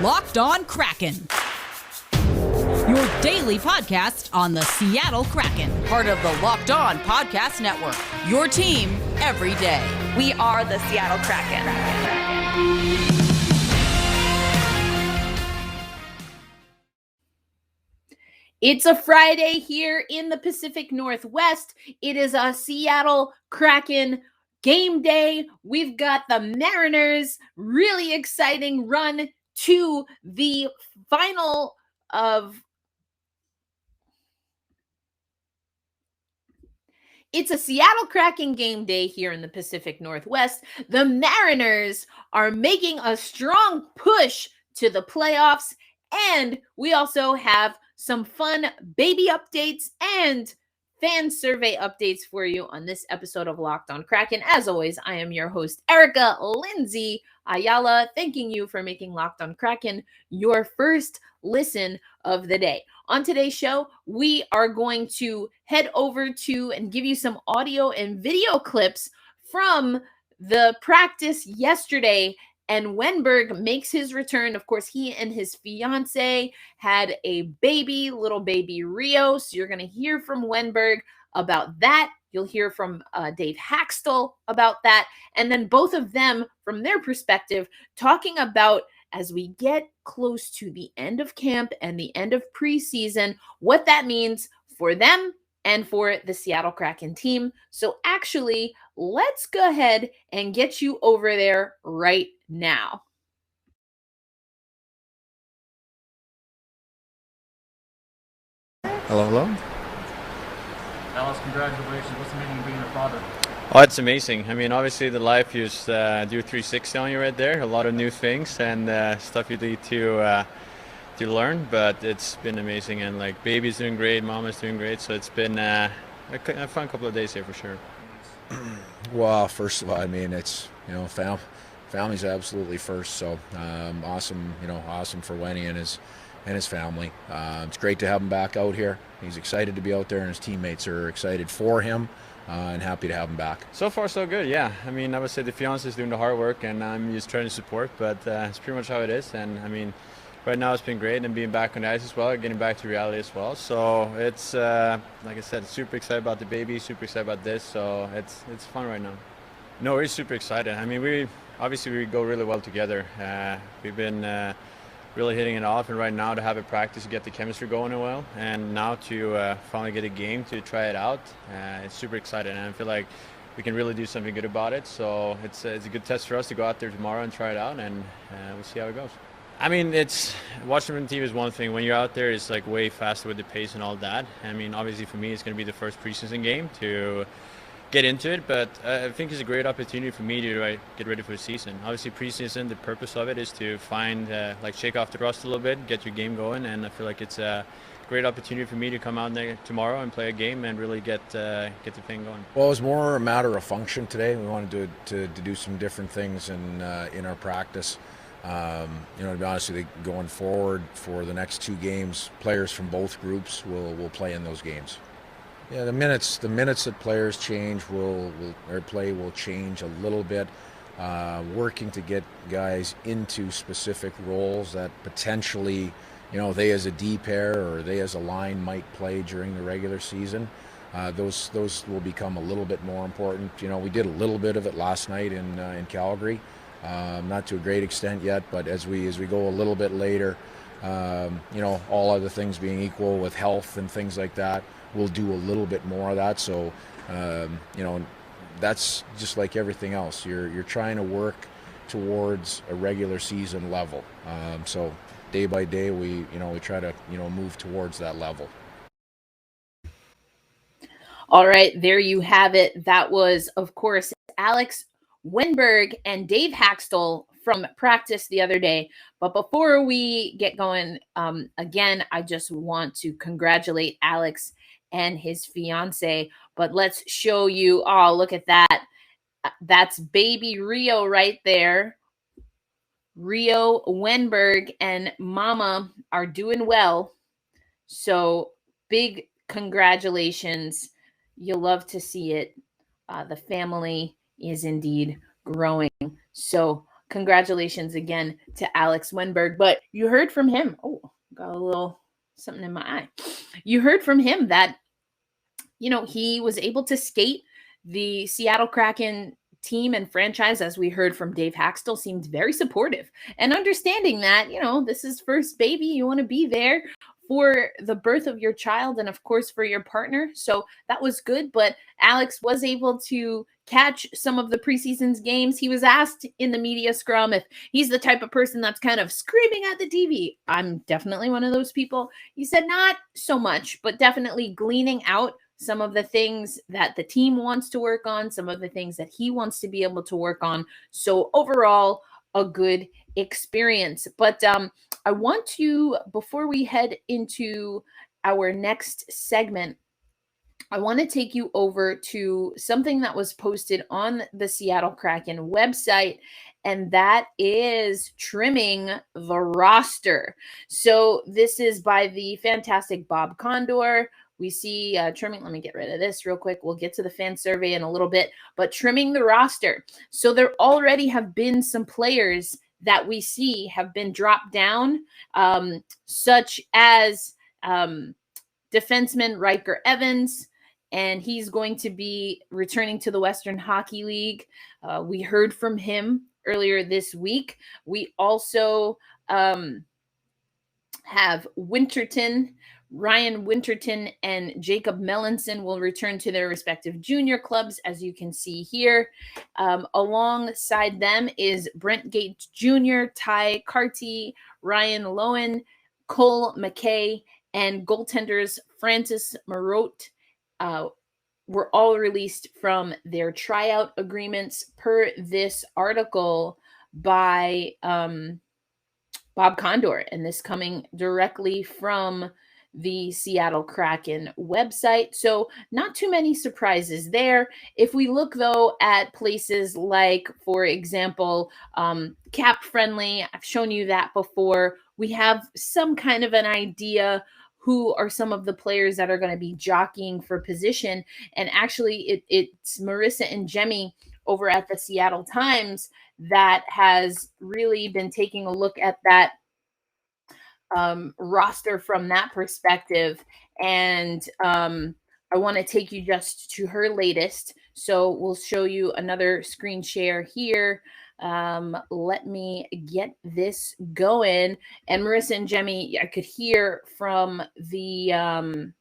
Locked On Kraken, your daily podcast on the Seattle Kraken, part of the Locked On Podcast Network, your team every day. We are the Seattle Kraken. It's a Friday here in the Pacific Northwest. It is a Seattle Kraken game day. We've got the Mariners' really exciting run to the final of... It's a Seattle Kraken game day here in the Pacific Northwest. The Mariners are making a strong push to the playoffs, and we also have some fun baby updates and fan survey updates for you on this episode of Locked On Kraken. As always, I am your host, Erica Lindsay Ayala, thanking you for making Locked On Kraken your first listen of the day. On today's show, we are going to head over to and give you some audio and video clips from the practice yesterday, and Wennberg makes his return. Of course, he and his fiance had a baby, little baby Rio. So you're going to hear from Wennberg about that. You'll hear from Dave Hakstol about that. And then both of them, from their perspective, talking about, as we get close to the end of camp and the end of preseason, what that means for them and for the Seattle Kraken team. So actually, let's go ahead and get you over there right now. Hello. Alice, congratulations. What's it meaning being a father? Oh, it's amazing. I mean, obviously the life you just do 360 on you right there. A lot of new things and stuff you need to learn. But it's been amazing, and like baby's doing great, mama's doing great. So it's been a fun couple of days here for sure. Well, first of all, I mean, it's family's absolutely first. So awesome, awesome for Wenny and his family. It's great to have him back out here. He's excited to be out there, and his teammates are excited for him. And happy to have him back. So far, so good, yeah. I mean, I would say the fiance is doing the hard work, and I'm just trying to support, but it's pretty much how it is. And I mean, right now it's been great, and being back on the ice as well, getting back to reality as well. So it's, like I said, super excited about the baby, super excited about this, so it's fun right now. No, we're super excited. I mean, we go really well together. We've been really hitting it off, and right now to have a practice to get the chemistry going well, and now to finally get a game to try it out, it's super exciting, and I feel like we can really do something good about it. So it's a good test for us to go out there tomorrow and try it out, and we'll see how it goes. I mean, it's watching on TV is one thing. When you're out there, it's like way faster with the pace and all that. I mean, obviously for me, it's going to be the first preseason game to get into it, but I think it's a great opportunity for me to get ready for the season. Obviously preseason, the purpose of it is to find shake off the rust a little bit, get your game going, and I feel like it's a great opportunity for me to come out there tomorrow and play a game and really get the thing going. Well, it was more a matter of function today. We wanted to do some different things in our practice. To be honest with you, going forward for the next two games, players from both groups will play in those games. Yeah, the minutes that players change their play will change a little bit. Working to get guys into specific roles that potentially, they as a D pair or they as a line might play during the regular season. Those will become a little bit more important. We did a little bit of it last night in Calgary, not to a great extent yet, but as we go a little bit later, all other things being equal with health and things like that, we'll do a little bit more of that. So, that's just like everything else. You're trying to work towards a regular season level. So day by day, we try to move towards that level. All right, there you have it. That was, of course, Alex Wennberg and Dave Hakstol from practice the other day. But before we get going, again, I just want to congratulate Alex and his fiance. But let's show you. Oh, look at that. That's baby Rio right there. Rio Wennberg and mama are doing well. So big congratulations. You'll love to see it. The family is indeed growing. So congratulations again to Alex Wennberg. But you heard from him. Oh, got a little something in my eye. You heard from him that, he was able to skate the Seattle Kraken team and franchise, as we heard from Dave Hakstol, seemed very supportive and understanding that, this is first baby. You want to be there for the birth of your child and, of course, for your partner. So that was good. But Alex was able to catch some of the preseason's games. He was asked in the media scrum if he's the type of person that's kind of screaming at the TV. I'm definitely one of those people. He said not so much, but definitely gleaning out some of the things that the team wants to work on, some of the things that he wants to be able to work on. So overall, a good experience. But I want to, before we head into our next segment, I want to take you over to something that was posted on the Seattle Kraken website, and that is trimming the roster. So this is by the fantastic Bob Condor. We see trimming. Let me get rid of this real quick. We'll get to the fan survey in a little bit, but trimming the roster. So there already have been some players that we see have been dropped down, such as defenseman Riker Evans, and he's going to be returning to the Western Hockey League. We heard from him earlier this week. We also have Ryan Winterton and Jacob Melanson will return to their respective junior clubs, as you can see here. Alongside them is Brent Gates Jr., Ty Carty, Ryan Lowen, Cole McKay, and goaltenders Francis Marotte were all released from their tryout agreements per this article by Bob Condor, and this coming directly from the Seattle Kraken website. So not too many surprises there. If we look, though, at places like, for example, Cap Friendly, I've shown you that before. We have some kind of an idea who are some of the players that are going to be jockeying for position. And actually, it's Marissa and Jemmy over at the Seattle Times that has really been taking a look at that roster from that perspective. And I want to take you just to her latest. So we'll show you another screen share here. Let me get this going. And Marissa and Jemmy, I could hear from the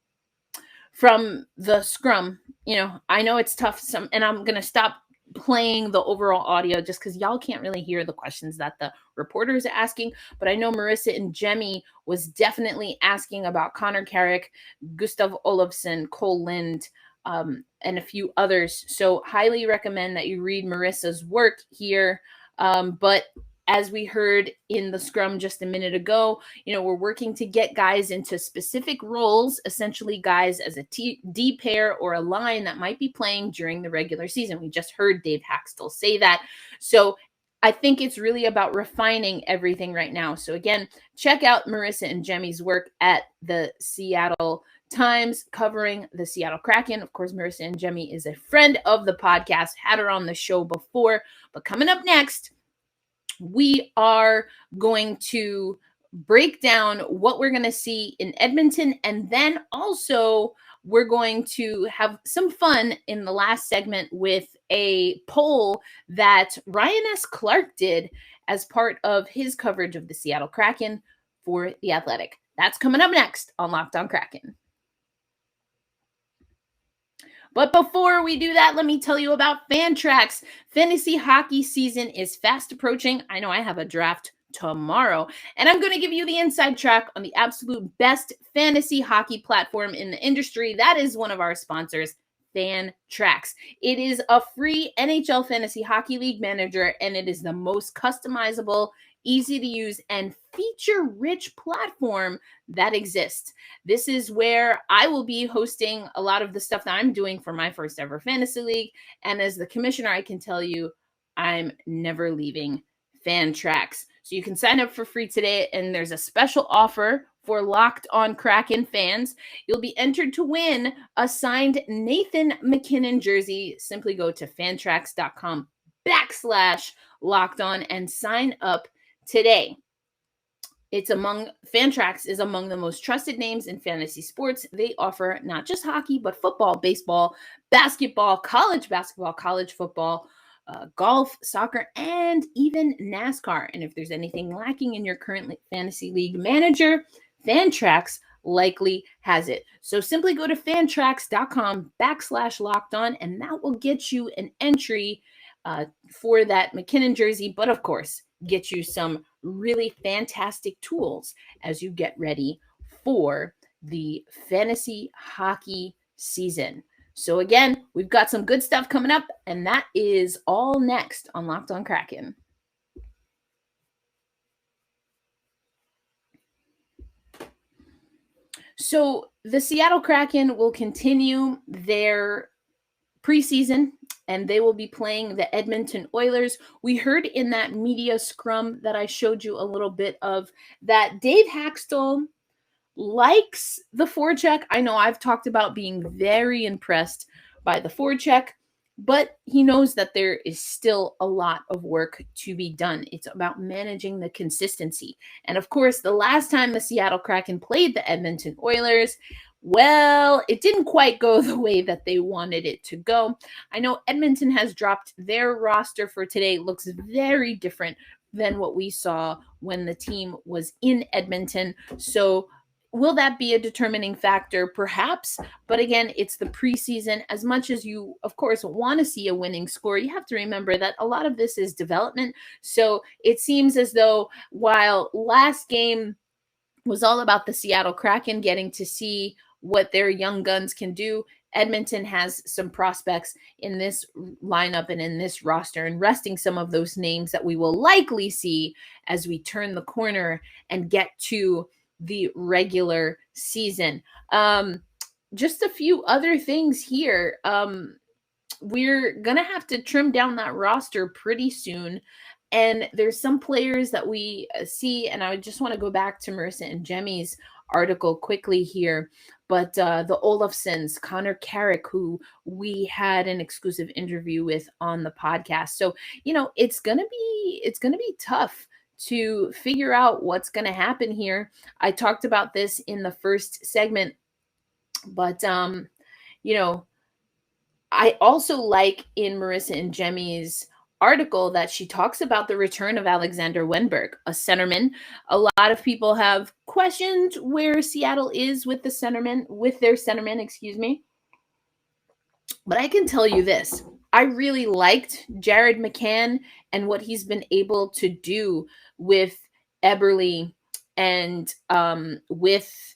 scrum. I know it's tough, and I'm going to stop playing the overall audio just because y'all can't really hear the questions that the reporters are asking. But I know Marissa and Jemmy was definitely asking about Connor Carrick, Gustav Olofsson, Cole Lind, and a few others. So highly recommend that you read Marissa's work here. But as we heard in the scrum just a minute ago, we're working to get guys into specific roles, essentially guys as a D pair or a line that might be playing during the regular season. We just heard Dave Hakstol say that. So I think it's really about refining everything right now. So again, check out Marissa and Jemmy's work at the Seattle Times covering the Seattle Kraken. Of course, Marissa and Jemmy is a friend of the podcast, had her on the show before. But coming up next, we are going to break down what we're going to see in Edmonton, and then also we're going to have some fun in the last segment with a poll that Ryan S. Clark did as part of his coverage of the Seattle Kraken for The Athletic. That's coming up next on Locked On Kraken. But before we do that, let me tell you about Fantrax. Fantasy hockey season is fast approaching. I know I have a draft tomorrow, and I'm going to give you the inside track on the absolute best fantasy hockey platform in the industry. That is one of our sponsors, Fantrax. It is a free NHL Fantasy Hockey League manager, and it is the most customizable, easy to use, and feature-rich platform that exists. This is where I will be hosting a lot of the stuff that I'm doing for my first ever fantasy league. And as the commissioner, I can tell you, I'm never leaving Fantrax. So you can sign up for free today, and there's a special offer for Locked On Kraken fans. You'll be entered to win a signed Nathan McKinnon jersey. Simply go to fantrax.com fantrax.com/lockedon and sign up today. Fantrax is among the most trusted names in fantasy sports. They offer not just hockey, but football, baseball, basketball, college football, golf, soccer, and even NASCAR. And if there's anything lacking in your current fantasy league manager, Fantrax likely has it. So simply go to fantrax.com/lockedon, and that will get you an entry for that McKinnon jersey, but of course, get you some really fantastic tools as you get ready for the fantasy hockey season. So again, we've got some good stuff coming up, and that is all next on Locked On Kraken. So the Seattle Kraken will continue their preseason, and they will be playing the Edmonton Oilers. We heard in that media scrum that I showed you a little bit of that Dave Hakstol likes the forecheck. I know I've talked about being very impressed by the forecheck, but he knows that there is still a lot of work to be done. It's about managing the consistency. And of course, the last time the Seattle Kraken played the Edmonton Oilers, well, it didn't quite go the way that they wanted it to go. I know Edmonton has dropped their roster for today. It looks very different than what we saw when the team was in Edmonton. So will that be a determining factor? Perhaps. But again, it's the preseason. As much as you, of course, want to see a winning score, you have to remember that a lot of this is development. So it seems as though while last game was all about the Seattle Kraken getting to see what their young guns can do, Edmonton has some prospects in this lineup and in this roster, and resting some of those names that we will likely see as we turn the corner and get to the regular season. Just a few other things here. We're going to have to trim down that roster pretty soon. And there's some players that we see, and I just want to go back to Marissa and Jemmy's article quickly here. But the Olofssons, Connor Carrick, who we had an exclusive interview with on the podcast. So, it's gonna be tough to figure out what's gonna happen here. I talked about this in the first segment, but I also like in Marissa and Jemmy's article that she talks about the return of Alexander Wennberg, a centerman. A lot of people have questioned where Seattle is with their centerman, excuse me. But I can tell you this. I really liked Jared McCann and what he's been able to do with Eberle and with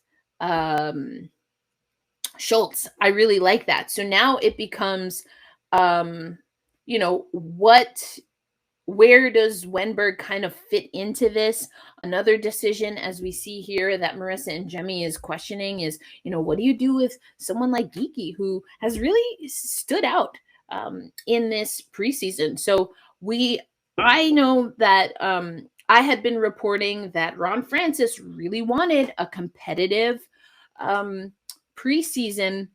Schultz. I really like that. So now it becomes where does Wennberg kind of fit into this? Another decision, as we see here, that Marissa and Jemmy is questioning is, what do you do with someone like Geekie, who has really stood out in this preseason? So I know that I had been reporting that Ron Francis really wanted a competitive preseason.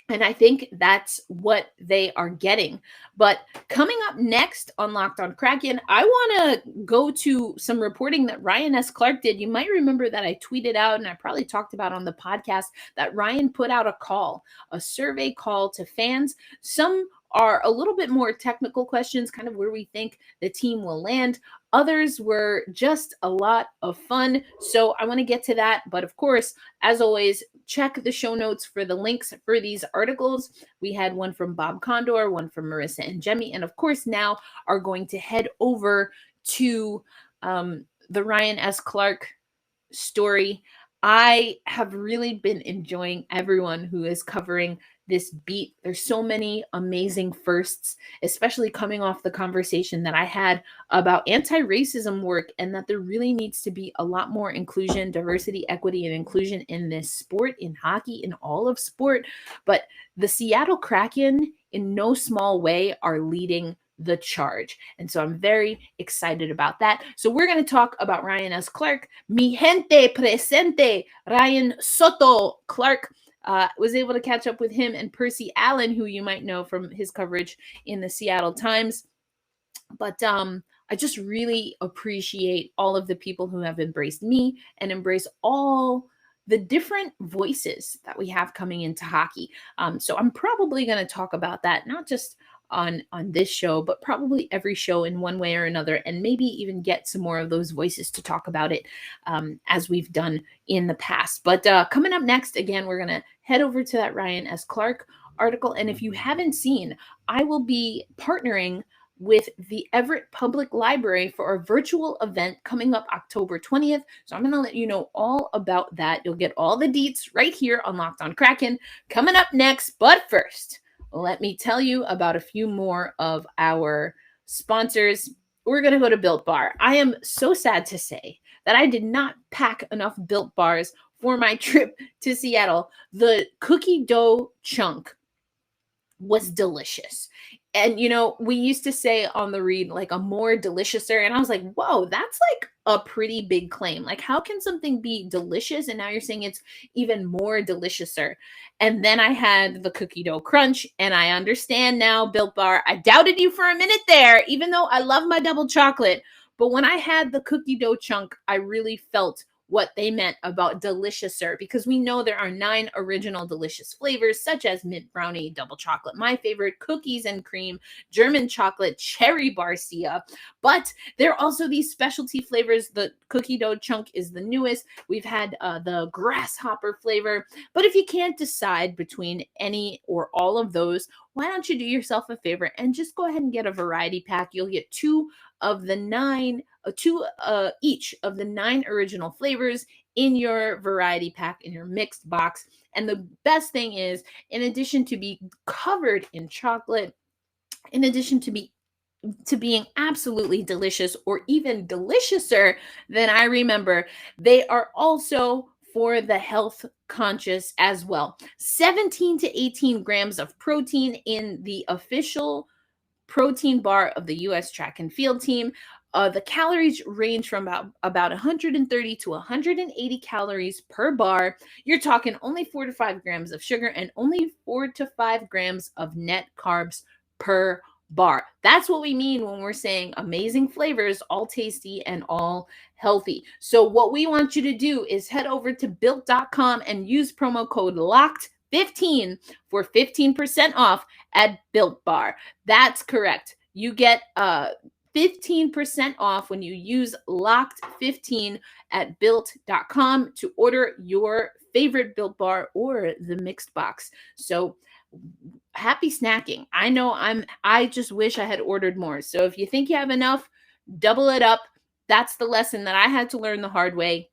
And I think that's what they are getting. But coming up next on Locked On Kraken, I want to go to some reporting that Ryan S. Clark did. You might remember that I tweeted out, and I probably talked about on the podcast, that Ryan put out a survey call to fans. Some are a little bit more technical questions, kind of where we think the team will land. Others were just a lot of fun. So I want to get to that. But of course, as always, check the show notes for the links for these articles. We had one from Bob Condor, one from Marissa and Jemmy, and of course now are going to head over to the Ryan S. Clark story. I have really been enjoying everyone who is covering this beat. There's so many amazing firsts, especially coming off the conversation that I had about anti-racism work, and that there really needs to be a lot more inclusion, diversity, equity, and inclusion in this sport, in hockey, in all of sport. But the Seattle Kraken, in no small way, are leading the charge. And so I'm very excited about that. So we're going to talk about Ryan S. Clark. Mi gente presente, Ryan Soto Clark. Was able to catch up with him and Percy Allen, who you might know from his coverage in the Seattle Times. But I just really appreciate all of the people who have embraced me and embrace all the different voices that we have coming into hockey. So I'm probably going to talk about that, not just on this show, but probably every show in one way or another, and maybe even get some more of those voices to talk about it as we've done in the past. But coming up next, again, we're going to head over to that Ryan S. Clark article. And if you haven't seen, I will be partnering with the Everett Public Library for a virtual event coming up October 20th. So I'm going to let you know all about that. You'll get all the deets right here on Locked On Kraken coming up next. But first, let me tell you about a few more of our sponsors. We're going to go to Built Bar. I am so sad to say that I did not pack enough Built Bars for my trip to Seattle. The cookie dough chunk was delicious. And, we used to say on the read, like, a more deliciouser. And I was like, whoa, that's like a pretty big claim. Like, how can something be delicious? And now you're saying it's even more deliciouser. And then I had the cookie dough crunch, and I understand now, Built Bar. I doubted you for a minute there, even though I love my double chocolate. But when I had the cookie dough chunk, I really felt what they meant about deliciouser, because we know there are 9 original delicious flavors, such as mint brownie, double chocolate, my favorite, cookies and cream, German chocolate, cherry barcia. But there are also these specialty flavors. The cookie dough chunk is the newest. We've had the grasshopper flavor. But if you can't decide between any or all of those, why don't you do yourself a favor and just go ahed and get a variety pack? You'll get two each of the 9 original flavors in your variety pack, in your mixed box. And the best thing is, in addition to be covered in chocolate, in addition to being absolutely delicious, or even deliciouser than I remember, they are also for the health conscious as well. 17 to 18 grams of protein in the official protein bar of the U.S. track and field team. The calories range from about 130 to 180 calories per bar. You're talking only 4 to 5 grams of sugar and only 4 to 5 grams of net carbs per bar. That's what we mean when we're saying amazing flavors, all tasty and all healthy. So what we want you to do is head over to built.com and use promo code LOCKED15 for 15% off at Built Bar. That's correct. You get 15% off when you use LOCKED15 at built.com to order your favorite Built Bar or the mixed box. So happy snacking. I just wish I had ordered more. So if you think you have enough, double it up. That's the lesson that I had to learn the hard way.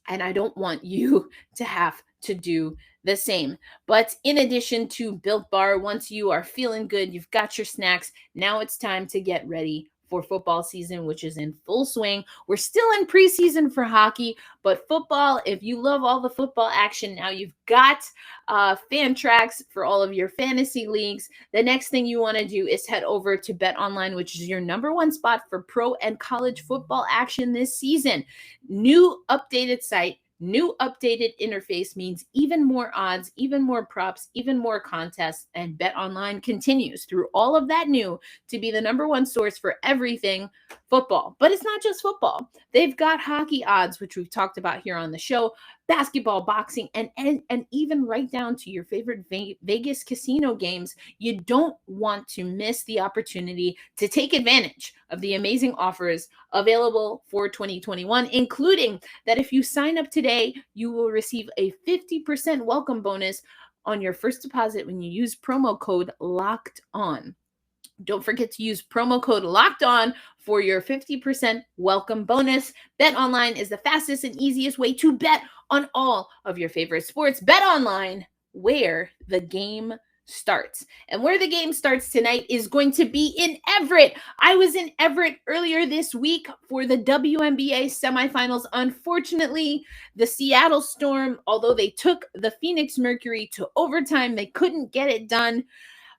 And I don't want you to have to do the same. But in addition to Built Bar, once you are feeling good, you've got your snacks, now it's time to get ready for football season, which is in full swing. We're still in preseason for hockey, but football, if you love all the football action, now you've got Fantrax for all of your fantasy leagues. The next thing you want to do is head over to BetOnline, which is your #1 spot for pro and college football action this season. New updated site, new updated interface means even more odds, even more props, even more contests, and BetOnline continues through all of that new to be the #1 source for everything football. But it's not just football. They've got hockey odds, which we've talked about here on the show, basketball, boxing, and even right down to your favorite Vegas casino games. You don't want to miss the opportunity to take advantage of the amazing offers available for 2021, including that if you sign up today, you will receive a 50% welcome bonus on your first deposit when you use promo code LOCKED ON. Don't forget to use promo code LOCKED ON for your 50% welcome bonus. BetOnline is the fastest and easiest way to bet on all of your favorite sports. BetOnline, where the game starts. And where the game starts tonight is going to be in Everett. I was in Everett earlier this week for the WNBA semifinals. Unfortunately, the Seattle Storm, although they took the Phoenix Mercury to overtime, they couldn't get it done.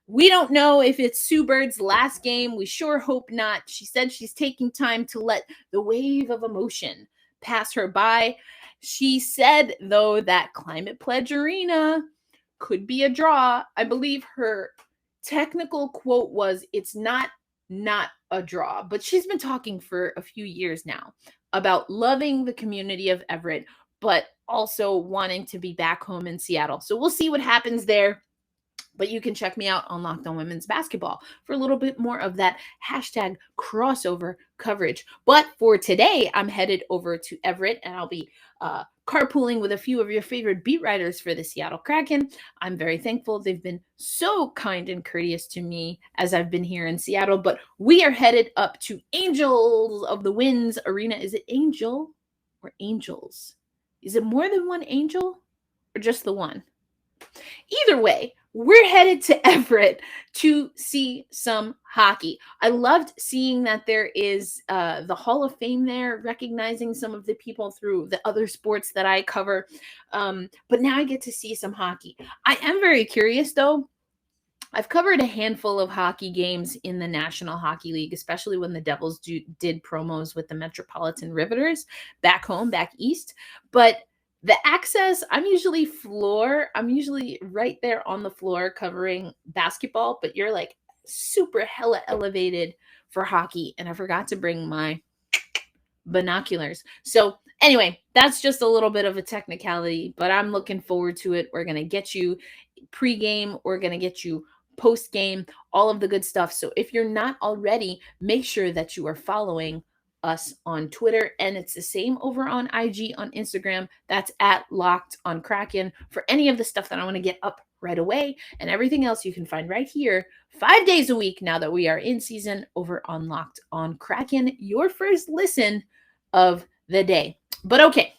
We don't know if it's Sue Bird's last game. We sure hope not. She said she's taking time to let the wave of emotion pass her by. She said, though, that Climate Pledge Arena could be a draw. I believe her technical quote was, "It's not not a draw, but she's been talking for a few years now about loving the community of Everett, but also wanting to be back home in Seattle. So we'll see what happens there. But you can check me out on Locked On Women's Basketball for a little bit more of that hashtag crossover coverage. But for today, I'm headed over to Everett, and I'll be carpooling with a few of your favorite beat writers for the Seattle Kraken. I'm very thankful. They've been so kind and courteous to me as I've been here in Seattle. But we are headed up to Angels of the Winds Arena. Is it Angel or Angels? Is it more than one angel or just the one? Either way, we're headed to Everett to see some hockey. I loved seeing that there is the Hall of Fame there, recognizing some of the people through the other sports that I cover. But now I get to see some hockey. I am very curious, though. I've covered a handful of hockey games in the National Hockey League, especially when the Devils did promos with the Metropolitan Riveters back home, back east. But the access, I'm usually right there on the floor covering basketball, but you're like super hella elevated for hockey. And I forgot to bring my binoculars. So anyway, that's just a little bit of a technicality, but I'm looking forward to it. We're going to get you pregame. We're going to get you post-game, all of the good stuff. So if you're not already, make sure that you are following us on Twitter, and it's the same over on IG, on Instagram. That's at Locked On Kraken for any of the stuff that I want to get up right away, and everything else you can find right here 5 days a week now that we are in season over on Locked On Kraken, your first listen of the day. But okay,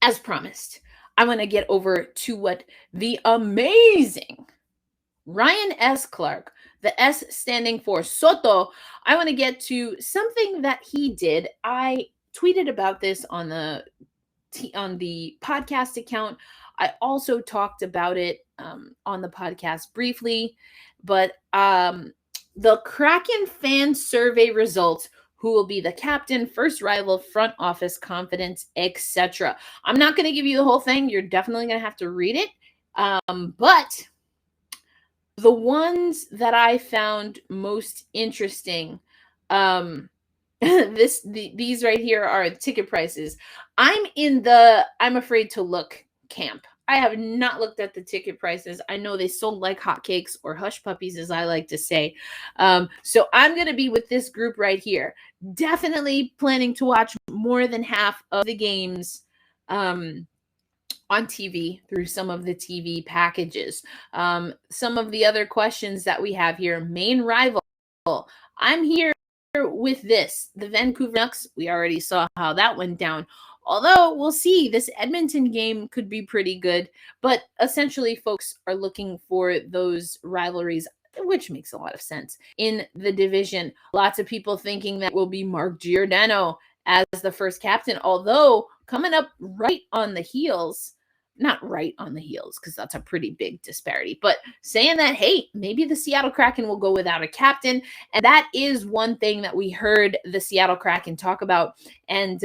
as promised, I'm going to get over to what the amazing Ryan S. Clark, the S standing for Soto. I want to get to something that he did. I tweeted about this on the podcast account. I also talked about it on the podcast briefly. But the Kraken fan survey results, who will be the captain, first rival, front office, confidence, etc. I'm not going to give you the whole thing. You're definitely going to have to read it. But the ones that I found most interesting, these right here are ticket prices. I'm in the I'm afraid to look camp. I have not looked at the ticket prices. I know they sold like hotcakes, or hush puppies, as I like to say. So I'm going to be with this group right here. Definitely planning to watch more than half of the games on TV through some of the TV packages. Some of the other questions that we have here, main rival. I'm here with this. The Vancouver Canucks, we already saw how that went down. Although we'll see, this Edmonton game could be pretty good. But essentially, folks are looking for those rivalries, which makes a lot of sense, in the division. Lots of people thinking that will be Mark Giordano as the first captain. Although coming up right on the heels, not right on the heels, because that's a pretty big disparity, but saying that, hey, maybe the Seattle Kraken will go without a captain. And that is one thing that we heard the Seattle Kraken talk about. And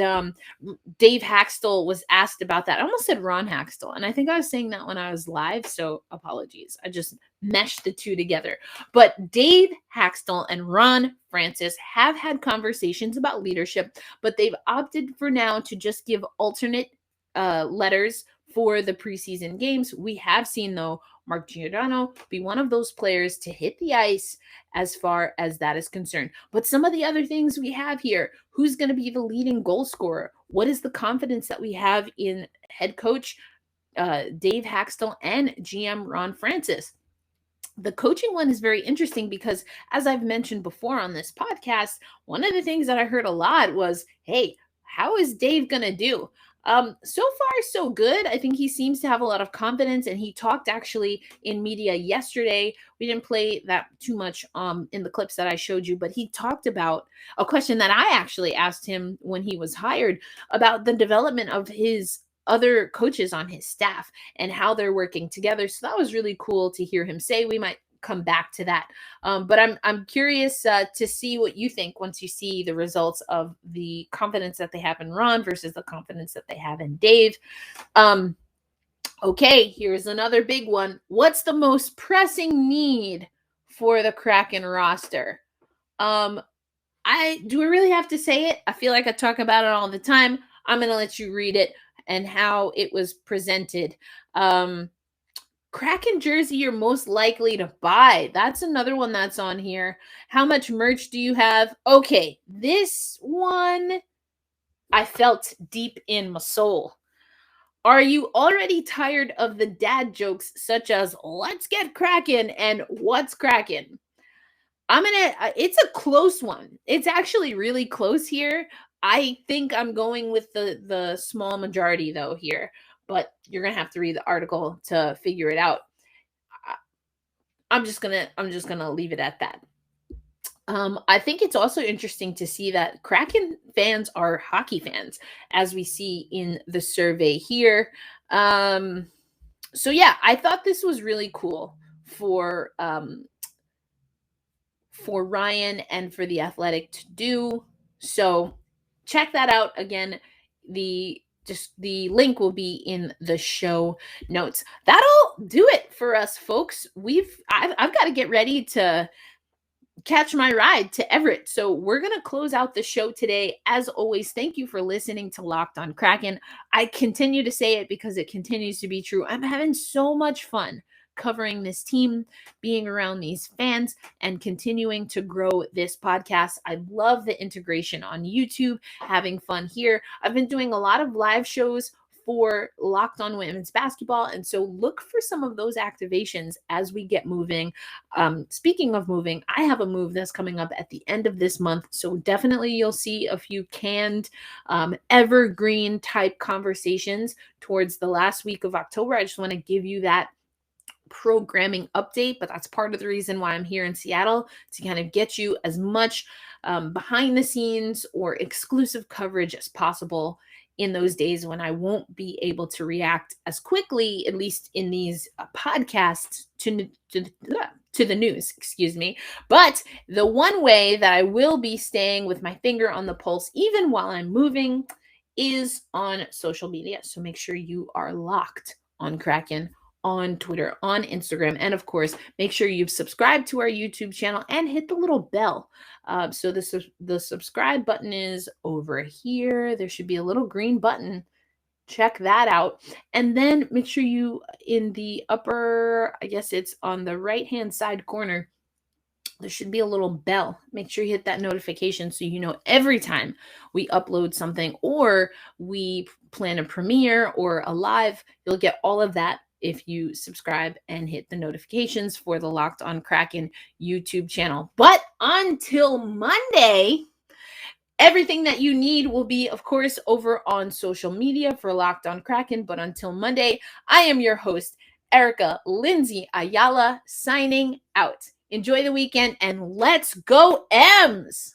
Dave Hakstol was asked about that. I almost said Ron Hakstol, and I think I was saying that when I was live, so apologies. I just meshed the two together. But Dave Hakstol and Ron Francis have had conversations about leadership, but they've opted for now to just give alternate letters for the preseason games. We have seen, though, Mark Giordano be one of those players to hit the ice as far as that is concerned. But some of the other things we have here, who's going to be the leading goal scorer? What is the confidence that we have in head coach Dave Hakstol and GM Ron Francis? The coaching one is very interesting because, as I've mentioned before on this podcast, one of the things that I heard a lot was, hey, how is Dave going to do? So far, so good. I think he seems to have a lot of confidence, and he talked actually in media yesterday. We didn't play that too much in the clips that I showed you, but he talked about a question that I actually asked him when he was hired about the development of his other coaches on his staff and how they're working together. So that was really cool to hear him say. We might come back to that. But I'm curious to see what you think once you see the results of the confidence that they have in Ron versus the confidence that they have in Dave. Okay, here's another big one. What's the most pressing need for the Kraken roster? I really have to say it? I feel like I talk about it all the time. I'm going to let you read it and how it was presented. Kraken jersey you're most likely to buy. That's another one that's on here. How much merch do you have? Okay, this one I felt deep in my soul. Are you already tired of the dad jokes such as "Let's get Kraken" and "What's Kraken"? It's a close one. It's actually really close here. I think I'm going with the small majority though here, but you're gonna have to read the article to figure it out. I'm just gonna leave it at that. I think it's also interesting to see that Kraken fans are hockey fans, as we see in the survey here. So yeah, I thought this was really cool for Ryan and for the Athletic to do. So check that out. Again, the link will be in the show notes. That'll do it for us, folks. I've got to get ready to catch my ride to Everett. So we're going to close out the show today. As always, thank you for listening to Locked on Kraken. I continue to say it because it continues to be true. I'm having so much fun covering this team, being around these fans, and continuing to grow this podcast. I love the integration on YouTube, having fun here. I've been doing a lot of live shows for Locked on Women's Basketball, and so look for some of those activations as we get moving. Speaking of moving, I have a move that's coming up at the end of this month, so definitely you'll see a few canned evergreen type conversations towards the last week of October. I just want to give you that programming update, but that's part of the reason why I'm here in Seattle, to kind of get you as much behind the scenes or exclusive coverage as possible in those days when I won't be able to react as quickly, at least in these podcasts, to the news, excuse me. But the one way that I will be staying with my finger on the pulse, even while I'm moving, is on social media. So make sure you are locked on Kraken on Twitter, on Instagram, and of course, make sure you've subscribed to our YouTube channel and hit the little bell. So the subscribe button is over here. There should be a little green button. Check that out. And then make sure you, in the upper, I guess it's on the right-hand side corner, there should be a little bell. Make sure you hit that notification so you know every time we upload something or we plan a premiere or a live, you'll get all of that if you subscribe and hit the notifications for the Locked on Kraken YouTube channel. But until Monday, everything that you need will be, of course, over on social media for Locked on Kraken. But until Monday, I am your host, Erica Lindsay Ayala, signing out. Enjoy the weekend and let's go M's!